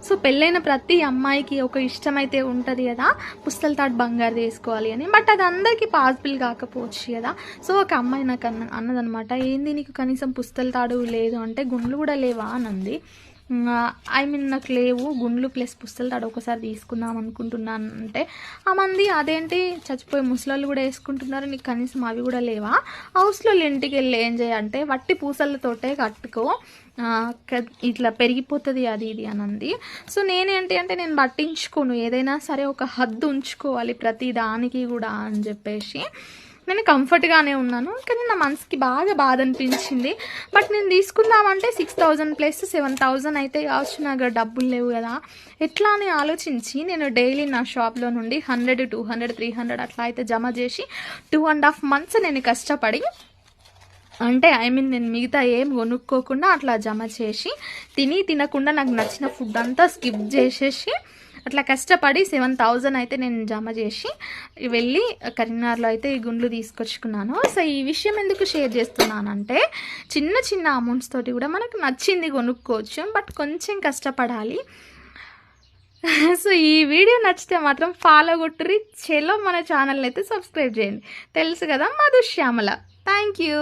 So పెళ్ళైన ప్రతి అమ్మాయికి ఒక ఇష్టమైతే ఉంటుంది కదా, పుస్తల తాడు బంగారు తీసుకోవాలి అని. బట్ అది అందరికీ పాసిబుల్ కాకపోవచ్చు కదా. సో ఒక అమ్మాయి నాకు అన్నదనమాట, ఏంది నీకు కనీసం పుస్తల తాడు లేదు అంటే, గుండ్లు కూడా లేవా అని అంది. ఐ మీన్ నాకు లేవు గుండ్లు ప్లస్ పుస్తల తాడు ఒకసారి తీసుకుందాం అనుకుంటున్నాను అంటే, ఆ మంది అదేంటి చచ్చిపోయి ముసలాళ్ళు కూడా వేసుకుంటున్నారు, నీకు కనీసం అవి కూడా లేవా, హౌస్లో ఇంటికి వెళ్ళి ఏం చేయంటే వట్టి పూసలతోటే కట్టుకో, ఇట్లా పెరిగిపోతుంది అది ఇది అని అంది. సో నేనేంటి అంటే నేను పట్టించుకోను, ఏదైనా సరే ఒక హద్దు ఉంచుకోవాలి ప్రతి దానికి కూడా అని చెప్పేసి నేను కంఫర్ట్గానే ఉన్నాను. కానీ నా మనసుకి బాగా బాధ అనిపించింది. బట్ నేను తీసుకుందామంటే 6000 ప్లస్ 7000 అయితే కావచ్చు, నాకు డబ్బులు లేవు కదా, ఎట్లా అని ఆలోచించి నేను డైలీ నా షాప్లో నుండి 100, 200, 300 అట్లా అయితే జమ చేసి 2.5 months నేను కష్టపడి, అంటే ఐ మీన్ నేను మిగతా ఏం కొనుక్కోకుండా అట్లా జమ చేసి తినకుండా నాకు నచ్చిన ఫుడ్ అంతా స్కిప్ చేసేసి అట్లా కష్టపడి 7000 అయితే నేను జమ చేసి వెళ్ళి కరీంనగర్లో అయితే ఈ గుండ్లు తీసుకొచ్చుకున్నాను. సో ఈ విషయం ఎందుకు షేర్ చేస్తున్నానంటే, చిన్న చిన్న అమౌంట్స్ తోటి కూడా మనకు నచ్చింది కొనుక్కోవచ్చు, బట్ కొంచెం కష్టపడాలి. సో ఈ వీడియో నచ్చితే మాత్రం ఫాలో కొట్టుర్రి, చలో మన ఛానల్ అయితే సబ్స్క్రైబ్ చేయండి. తెలుసు కదా, మధుశ్యామల. Thank you.